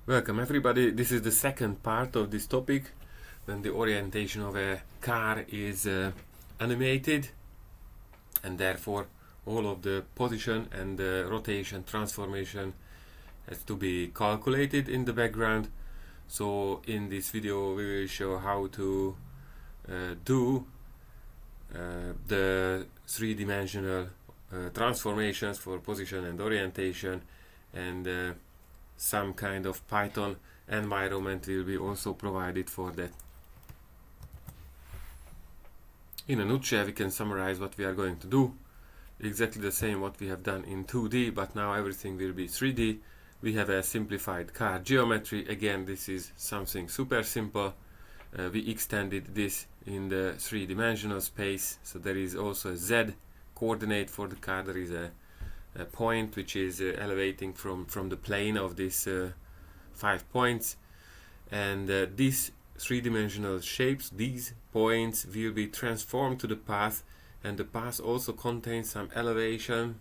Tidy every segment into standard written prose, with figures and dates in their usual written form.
Welcome everybody. This is the second part of this topic when the orientation of a car is animated, and therefore all of the position and rotation transformation has to be calculated in the background. So in this video we will show how to do the three-dimensional transformations for position and orientation, and some kind of Python environment will be also provided for that. In a nutshell, we can summarize what we are going to do. Exactly the same what we have done in 2D, but now everything will be 3D. We have a simplified car geometry. Again, this is something super simple. We extended this in the three-dimensional space, so there is also a Z coordinate for the car. There is a point which is elevating from the plane of these 5 points, and these three-dimensional shapes, these points, will be transformed to the path, and the path also contains some elevation.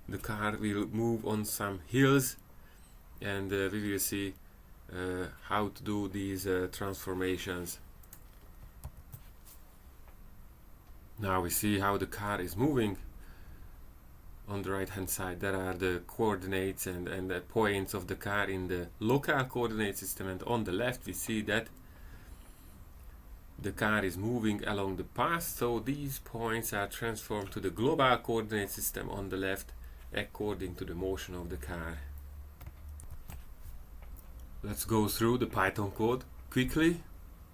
The car will move on some hills, and we will see how to do these transformations. Now we see how the car is moving. On the right hand side there are the coordinates and the points of the car in the local coordinate system, and on the left we see that the car is moving along the path, so these points are transformed to the global coordinate system on the left according to the motion of the car. Let's go through the Python code quickly.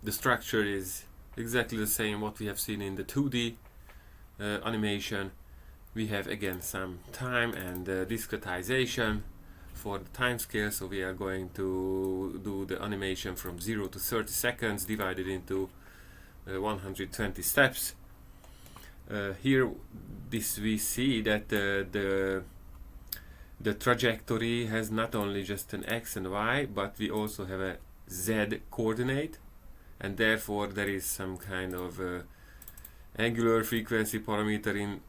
The structure is exactly the same what we have seen in the 2D animation. We have again some time and discretization for the time scale, so we are going to do the animation from 0 to 30 seconds divided into 120 steps. Here we see that the trajectory has not only just an X and Y, but we also have a Z coordinate, and therefore there is some kind of angular frequency parameter in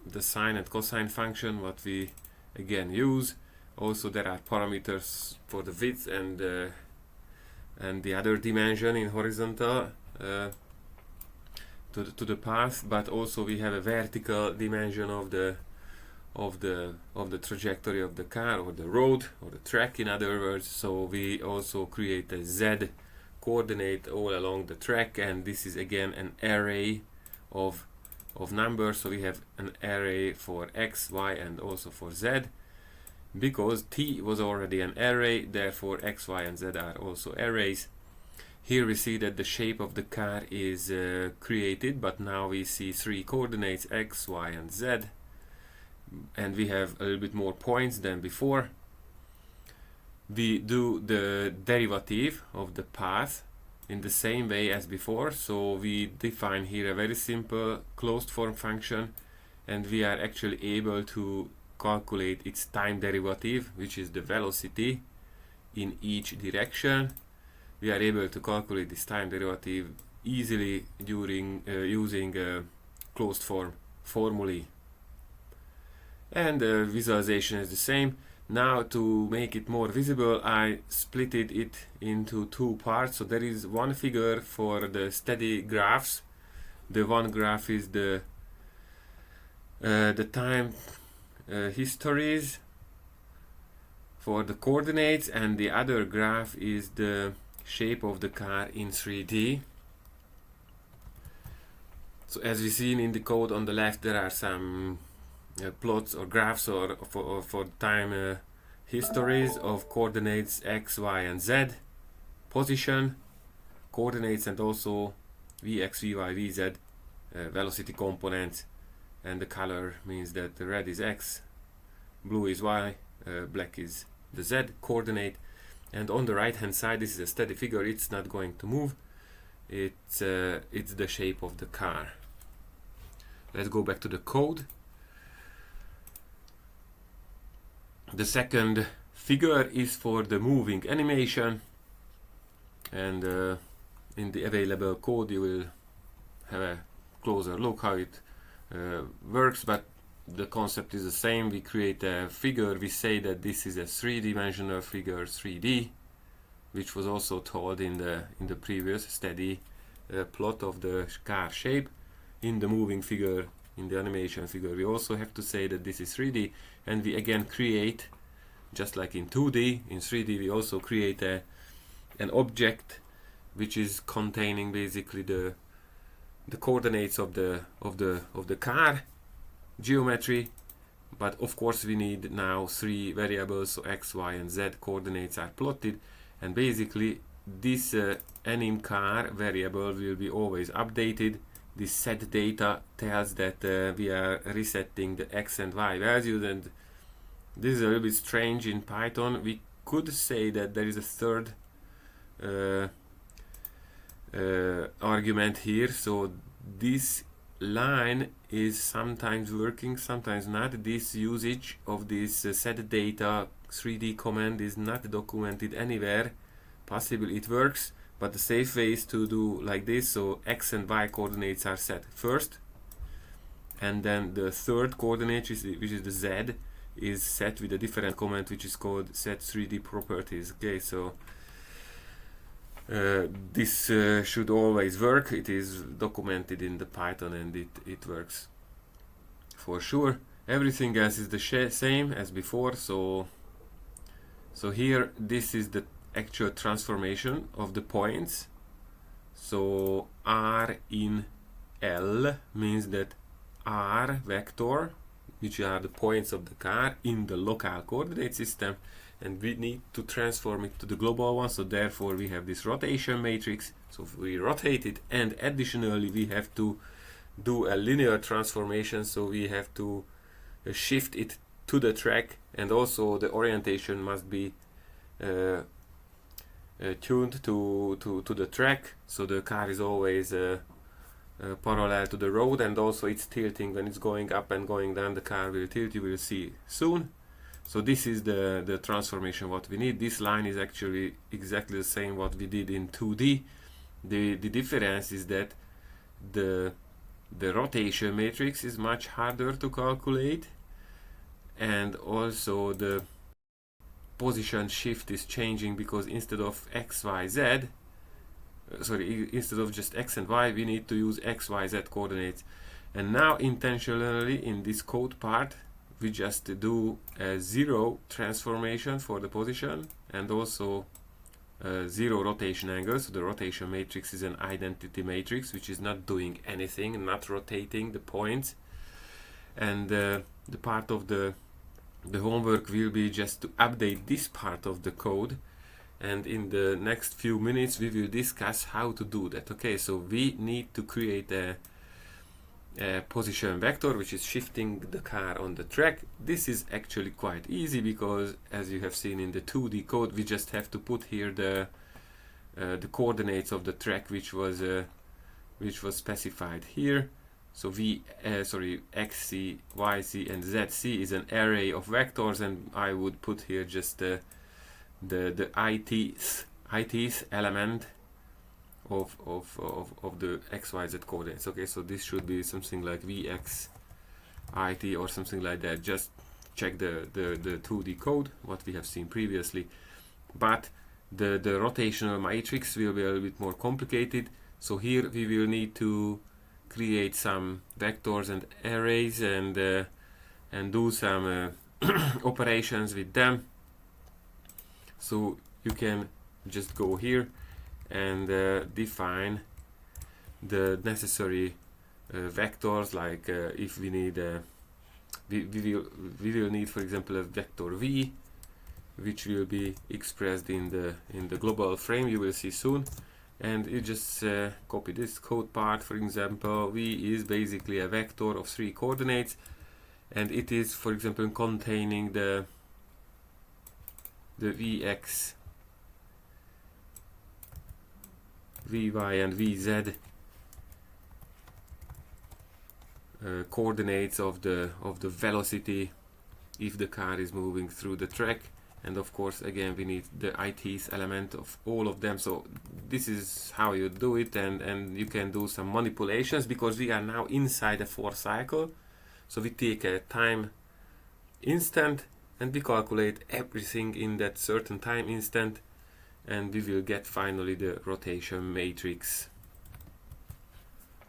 the sine and cosine function what we again use. Also there are parameters for the width and the other dimension in horizontal to the path, but also we have a vertical dimension of the trajectory of the car, or the road, or the track in other words. So we also create a Z coordinate all along the track, and this is again an array of numbers. So we have an array for X, Y, and also for Z. Because T was already an array, therefore X, Y, and Z are also arrays. Here we see that the shape of the car is created, but now we see three coordinates, X, Y, and Z, and we have a little bit more points than before. We do the derivative of the path in the same way as before, so we define here a very simple closed form function, and we are actually able to calculate its time derivative, which is the velocity in each direction. We are able to calculate this time derivative easily during using closed form formulae, and the visualization is the same. Now to make it more visible, I split it into two parts. So there is one figure for the steady graphs. The one graph is the time histories for the coordinates, and the other graph is the shape of the car in 3D. So as we see in the code on the left, there are some plots or graphs or for time histories of coordinates X, Y, and Z, position coordinates, and also Vx, Vy, Vz velocity components. And the color means that the red is X, blue is Y, black is the Z coordinate. And on the right hand side, this is a steady figure, it's not going to move. It's the shape of the car. Let's go back to the code. The second figure is for the moving animation, and in the available code you will have a closer look how it works, but the concept is the same. We create a figure, we say that this is a three-dimensional figure, 3D, which was also told in the previous steady plot of the car shape. In the moving figure, in the animation figure, we also have to say that this is 3D, and we again create, just like in 2D, in 3D we also create an object which is containing basically the coordinates of the car geometry. But of course we need now 3 variables, so x, y and z coordinates are plotted, and basically this anim car variable will be always updated. This set data tells that we are resetting the x and y values, and this is a little bit strange in Python. We could say that there is a third argument here, so this line is sometimes working, sometimes not. This usage of this set data 3D command is not documented anywhere. Possibly it works, but the safe way is to do like this. So x and y coordinates are set first, and then the third coordinate, which is the z, is set with a different command which is called set 3D properties. Okay, so this should always work. It is documented in the Python, and it works for sure. Everything else is the same as before. So here this is the actual transformation of the points. So R in L means that R vector, which are the points of the car in the local coordinate system, and we need to transform it to the global one. So therefore we have this rotation matrix, so we rotate it, and additionally we have to do a linear transformation, so we have to shift it to the track, and also the orientation must be tuned to the track, so the car is always parallel to the road, and also it's tilting when it's going up and going down. The car will tilt, you will see soon. So this is the transformation what we need. This line is actually exactly the same what we did in 2D. The difference is that the rotation matrix is much harder to calculate, and also the position shift is changing, because instead of x, y, z, instead of just x and y, we need to use x, y, z coordinates. And now intentionally in this code part we just do a 0 transformation for the position, and also 0 rotation angle. So the rotation matrix is an identity matrix which is not doing anything, not rotating the points. And the part of the homework will be just to update this part of the code, and in the next few minutes we will discuss how to do that. Okay, so we need to create a position vector which is shifting the car on the track. This is actually quite easy, because as you have seen in the 2D code, we just have to put here the coordinates of the track which was specified here. So xc, yc and zc is an array of vectors, and I would put here just the ith element of the xyz coordinates. Okay, so this should be something like vx it or something like that. Just check the 2D code what we have seen previously. But the rotational matrix will be a little bit more complicated. So here we will need to create some vectors and arrays, and do some operations with them. So you can just go here and define the necessary vectors, like if we need we will need, for example, a vector v, which will be expressed in the global frame, you will see soon. And you just copy this code part. For example, v is basically a vector of 3 coordinates, and it is, for example, containing the vx, vy and vz coordinates of the velocity if the car is moving through the track. And of course, again, we need the ith element of all of them. So this is how you do it, and you can do some manipulations, because we are now inside a for cycle. So we take a time instant and we calculate everything in that certain time instant, and we will get finally the rotation matrix.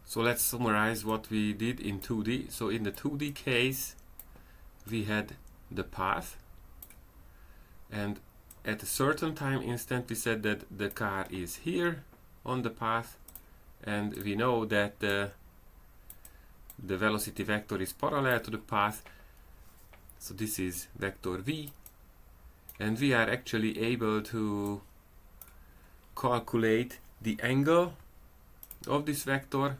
So let's summarize what we did in 2D. So in the 2D case, we had the path, and at a certain time instant we said that the car is here on the path, and we know that the velocity vector is parallel to the path. So this is vector v, and we are actually able to calculate the angle of this vector,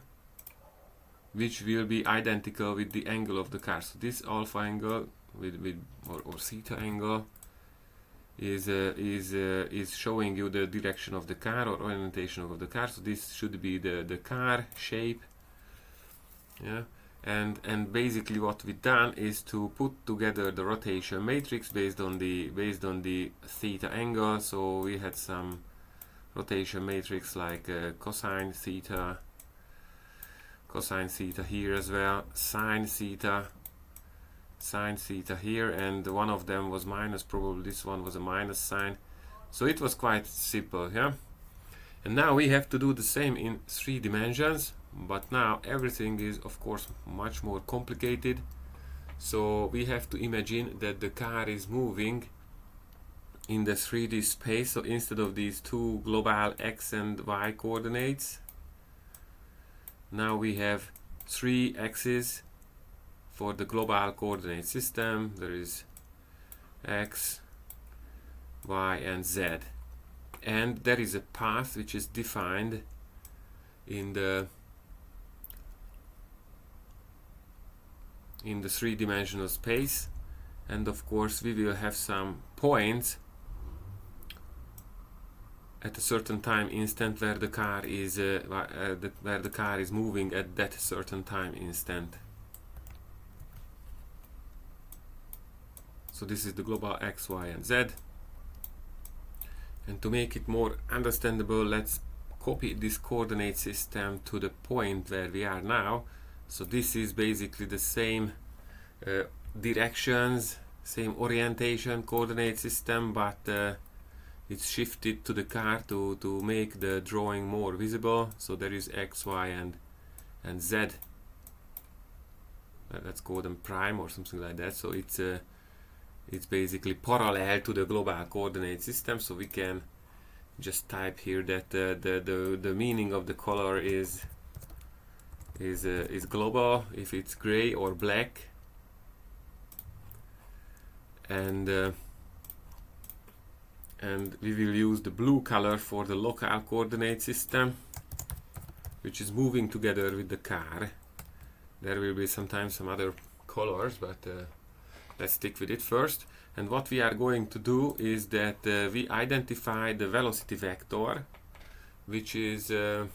which will be identical with the angle of the car. So this alpha angle or theta angle is showing you the direction of the car or orientation of the car. So this should be the car shape. Yeah. And basically what we've done is to put together the rotation matrix based on the theta angle. So we had some rotation matrix like cosine theta here as well, sine theta here, and one of them was minus, probably this one was a minus sign. So it was quite simple, yeah. And now we have to do the same in 3 dimensions, but now everything is of course much more complicated. So we have to imagine that the car is moving in the 3D space. So instead of these 2 global x and y coordinates, now we have 3 axes for the global coordinate system. There is x, y and z, and there is a path which is defined in the 3-dimensional space, and of course we will have some points at a certain time instant where the car is moving at that certain time instant. So this is the global x, y and z, and to make it more understandable, let's copy this coordinate system to the point where we are now. So this is basically the same directions, same orientation coordinate system, but it's shifted to the car to make the drawing more visible. So there is x, y and z. Let's call them prime or something like that. So it's basically parallel to the global coordinate system. So we can just type here that the meaning of the color is global if it's gray or black, and we will use the blue color for the local coordinate system, which is moving together with the car. There will be sometimes some other colors, but let's stick with it first. And what we are going to do is that we identify the velocity vector, which will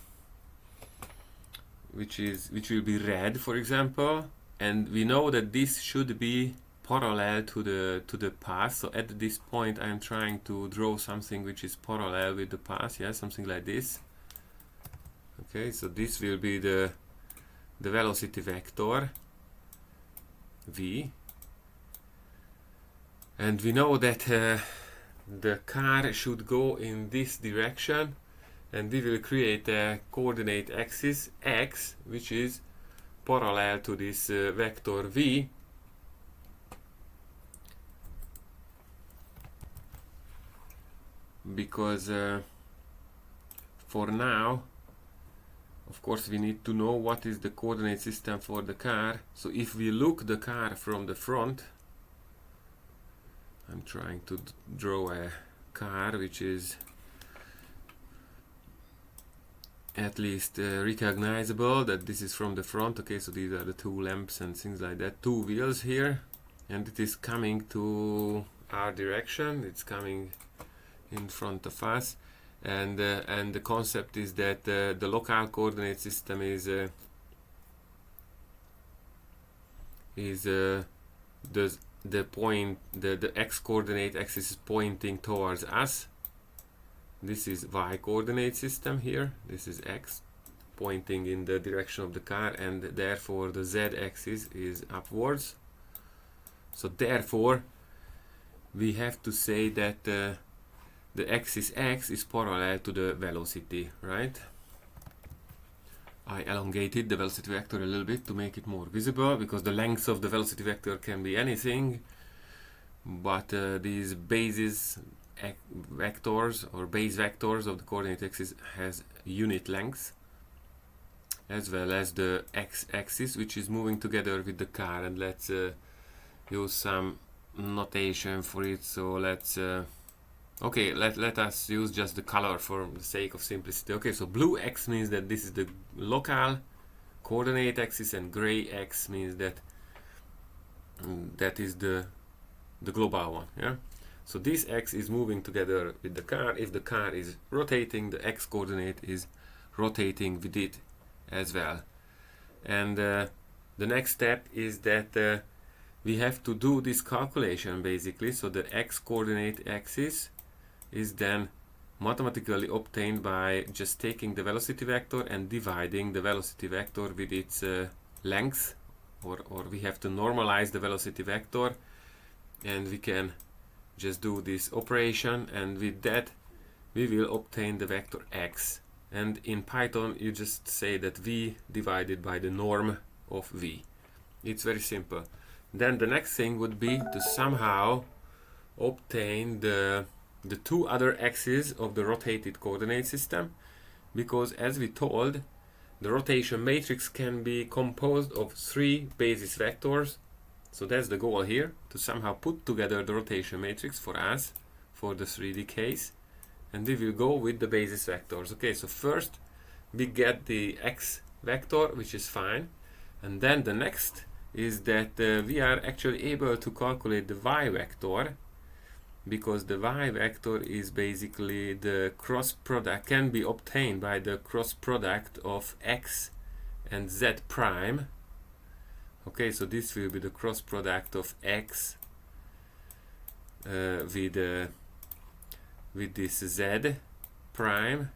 be red, for example, and we know that this should be parallel to the path. So at this point I'm trying to draw something which is parallel with the path, yeah, something like this. Okay, so this will be the velocity vector v, and we know that the car should go in this direction, and we will create a coordinate axis x which is parallel to this vector v, because for now of course we need to know what is the coordinate system for the car. So if we look the car from the front, I'm trying to draw a car which is at least recognizable that this is from the front. Okay, so these are the 2 lamps and things like that, 2 wheels here, and it is coming to our direction, it's coming in front of us, and the concept is that the local coordinate system is the point, the x coordinate axis is pointing towards us. This is y coordinate system here, this is x pointing in the direction of the car, and therefore the z axis is upwards. So therefore we have to say that the axis x is parallel to the velocity, right? I elongated the velocity vector a little bit to make it more visible, because the length of the velocity vector can be anything, but these basis vectors or base vectors of the coordinate axis has unit length, as well as the x-axis, which is moving together with the car. And let's use some notation for it. So let's okay, let us use just the color for the sake of simplicity. Okay, so blue x means that this is the local coordinate axis, and gray x means that that is the global one. Yeah. So this x is moving together with the car. If the car is rotating, the x coordinate is rotating with it as well. And the next step is that we have to do this calculation basically. So the x coordinate axis is then mathematically obtained by just taking the velocity vector and dividing the velocity vector with its length, or we have to normalize the velocity vector, and we can just do this operation, and with that we will obtain the vector x. And in Python you just say that v divided by the norm of v. It's very simple. Then the next thing would be to somehow obtain the two other axes of the rotated coordinate system, because as we told, the rotation matrix can be composed of 3 basis vectors. So that's the goal here, to somehow put together the rotation matrix for us for the 3D case, and we will go with the basis vectors. Okay, so first we get the x vector, which is fine, and then the next is that we are actually able to calculate the y vector, because the y vector is basically the cross product, can be obtained by the cross product of x and z prime. Okay, so this will be the cross product of x with this z prime,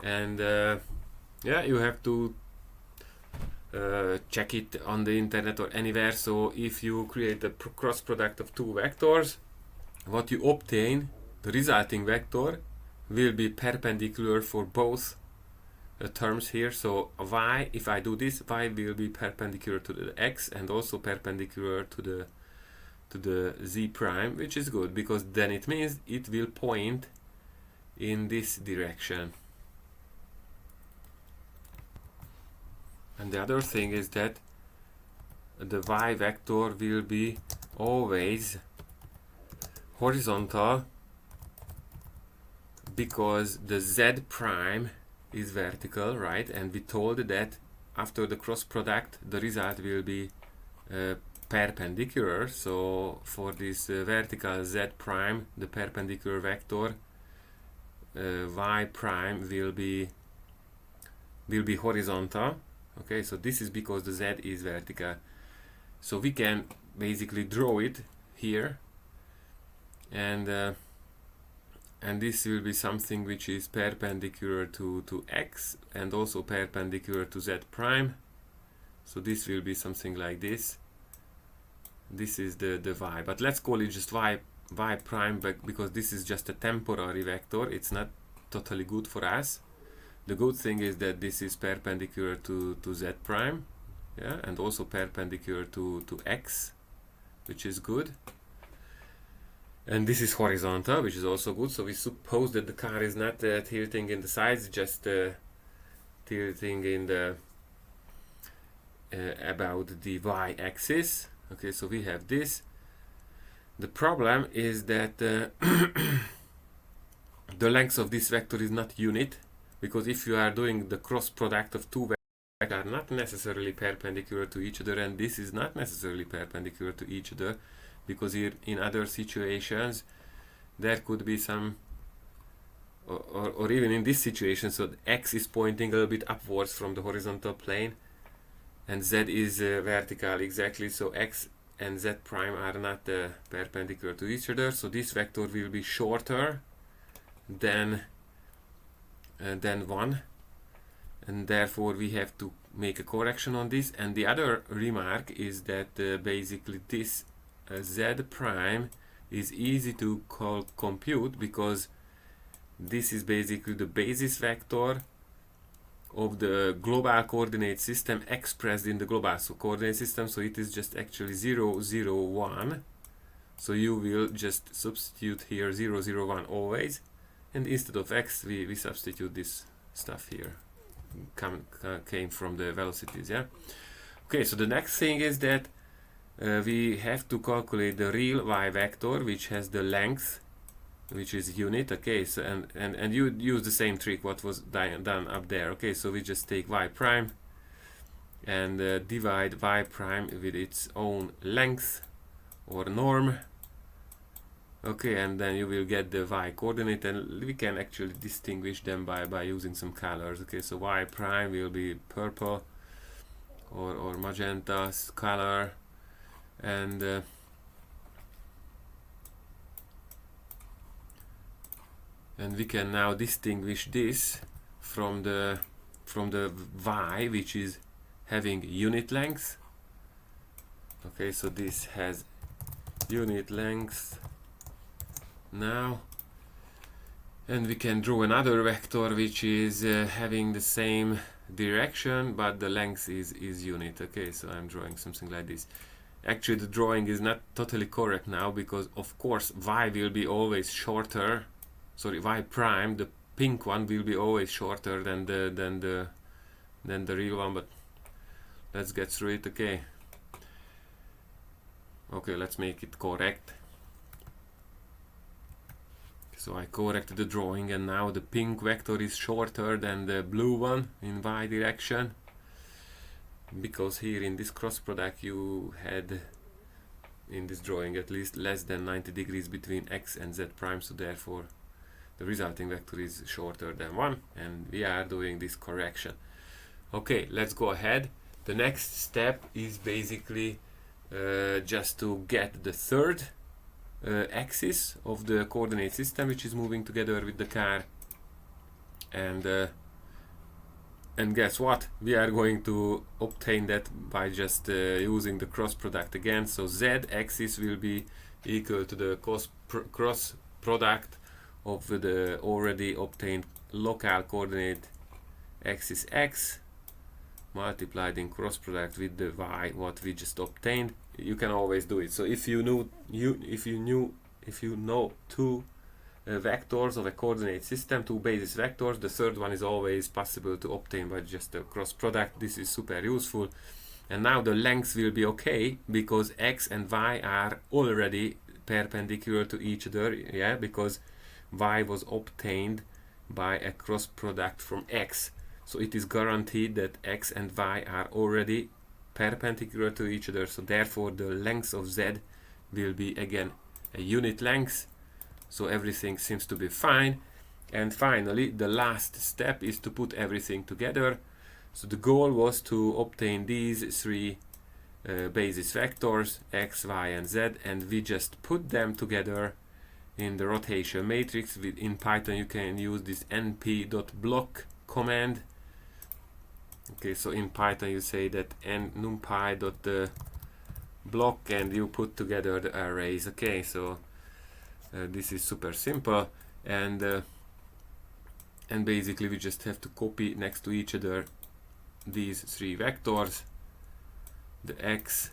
and yeah, you have to check it on the internet or anywhere. So if you create the cross product of 2 vectors, what you obtain, the resulting vector, will be perpendicular for both terms here. So y, if I do this, y will be perpendicular to the x and also perpendicular to the z prime, which is good, because then it means it will point in this direction. And the other thing is that the y vector will be always horizontal, because the z prime is vertical, right? And we told that after the cross product the result will be perpendicular. So for this vertical z prime, the perpendicular vector y prime will be horizontal. Okay, so this is because the z is vertical. So we can basically draw it here, and this will be something which is perpendicular to x and also perpendicular to z prime. So this will be something like this. This is the y, but let's call it just y prime, because this is just a temporary vector. It's not totally good for us. The good thing is that this is perpendicular to z prime, yeah, and also perpendicular to x, which is good. And this is horizontal, which is also good. So we suppose that the car is not tilting in the sides, just tilting in the about the y-axis. Okay, so we have this. The problem is that the length of this vector is not unit, because if you are doing the cross product of 2 vectors that are not necessarily perpendicular to each other, and this is not necessarily perpendicular to each other, because here in other situations there could be some, or even in this situation, so the x is pointing a little bit upwards from the horizontal plane and z is vertical, exactly. So x and z prime are not perpendicular to each other, so this vector will be shorter than 1, and therefore we have to make a correction on this. And the other remark is that basically this z prime is easy to compute, because this is basically the basis vector of the global coordinate system expressed in the global coordinate system. So it is just actually 0, 0, 1. So you will just substitute here 0, 0, 1 always, and instead of x we substitute this stuff here, came from the velocities. Yeah. Okay, so the next thing is that we have to calculate the real y vector, which has the length, which is unit. Okay, so and you use the same trick what was done up there. Okay, so we just take y prime and divide y prime with its own length or norm. Okay, and then you will get the y coordinate, and we can actually distinguish them by using some colors. Okay, so y prime will be purple or magenta color, and we can now distinguish this from the y, which is having unit length. Okay, so this has unit length now, and we can draw another vector which is having the same direction, but the length is unit. Okay, so I'm drawing something like this. Actually, the drawing is not totally correct now, because of course y will be always shorter. Sorry, y prime, the pink one, will be always shorter than the real one. But let's get through it. Okay. Okay, let's make it correct. So I corrected the drawing, and now the pink vector is shorter than the blue one in y direction, because here in this cross product you had, in this drawing at least, less than 90 degrees between x and z prime, so therefore the resulting vector is shorter than 1, and we are doing this correction. Okay, let's go ahead. The next step is basically just to get the third axis of the coordinate system, which is moving together with the car, and guess what, we are going to obtain that by just using the cross product again. So z axis will be equal to the cross product of the already obtained local coordinate axis x multiplied in cross product with the y what we just obtained. You can always do it. So if you know two vectors of a coordinate system, two basis vectors, the third one is always possible to obtain by just a cross product. This is super useful. And now the lengths will be okay, because x and y are already perpendicular to each other. Yeah, because y was obtained by a cross product from x. So it is guaranteed that x and y are already perpendicular to each other. So therefore the length of z will be again a unit length. So everything seems to be fine. And finally, the last step is to put everything together. So the goal was to obtain these three basis vectors, x, y, and z, and we just put them together in the rotation matrix. In Python you can use this np.block command. Okay, so in Python you say that numpy.block, and you put together the arrays. Okay, so this is super simple, and basically we just have to copy next to each other these three vectors: the x,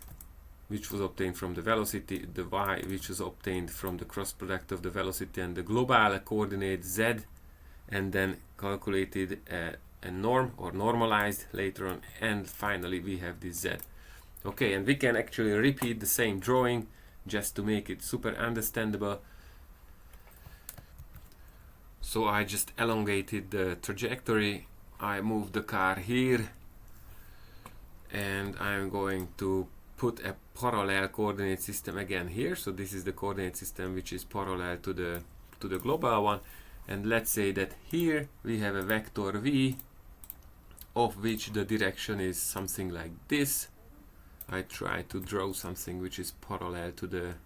which was obtained from the velocity, the y, which was obtained from the cross product of the velocity and the global coordinate z, and then calculated a norm or normalized later on, and finally we have this z. Okay, and we can actually repeat the same drawing just to make it super understandable. So I just elongated the trajectory, I moved the car here, and I'm going to put a parallel coordinate system again here. So this is the coordinate system which is parallel to the global one, and let's say that here we have a vector v, of which the direction is something like this. I try to draw something which is parallel to the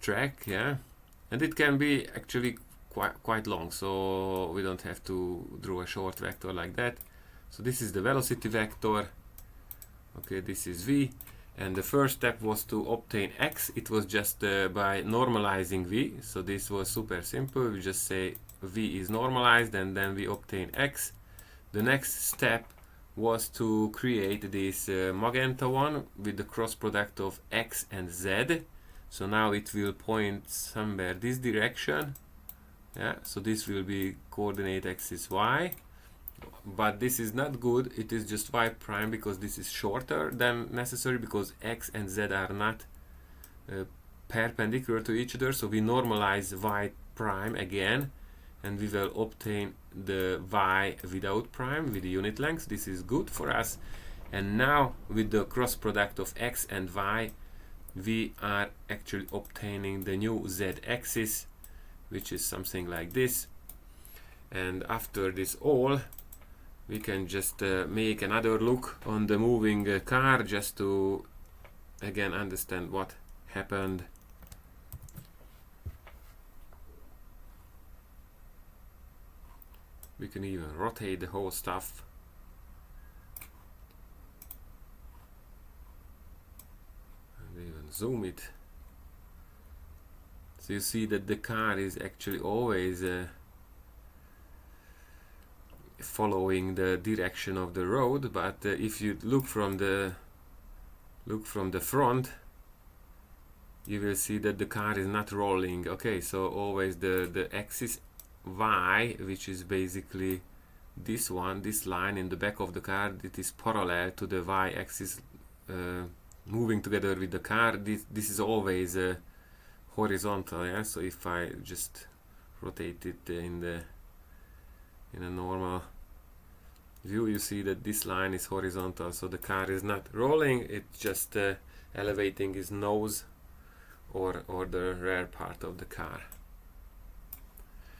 track, yeah, and it can be actually quite long, so we don't have to draw a short vector like that. So this is the velocity vector. Okay, this is v, And the first step was to obtain x. It was just by normalizing v, so this was super simple. We just say v is normalized and then we obtain x. The next step was to create this magenta one with the cross product of x and z. So now it will point somewhere this direction. Yeah, so this will be coordinate axis y. But this is not good, it is just y prime, because this is shorter than necessary, because x and z are not perpendicular to each other. So we normalize y prime again, and we will obtain the y without prime with the unit length. This is good for us. And now with the cross product of x and y, we are actually obtaining the new z axis, which is something like this. And after this all, we can just make another look on the moving car, just to again understand what happened. We can even rotate the whole stuff. And even zoom it. So you see that the car is actually always following the direction of the road, but if you look from the front, you will see that the car is not rolling. Okay, so always the axis y, which is basically this one, this line in the back of the car, it is parallel to the y-axis moving together with the car. This is always horizontal. Yeah, so if I just rotate it in a normal view, you see that this line is horizontal, so the car is not rolling, it's just elevating his nose or the rear part of the car.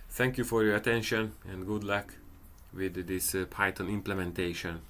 Thank you for your attention and good luck with this Python implementation.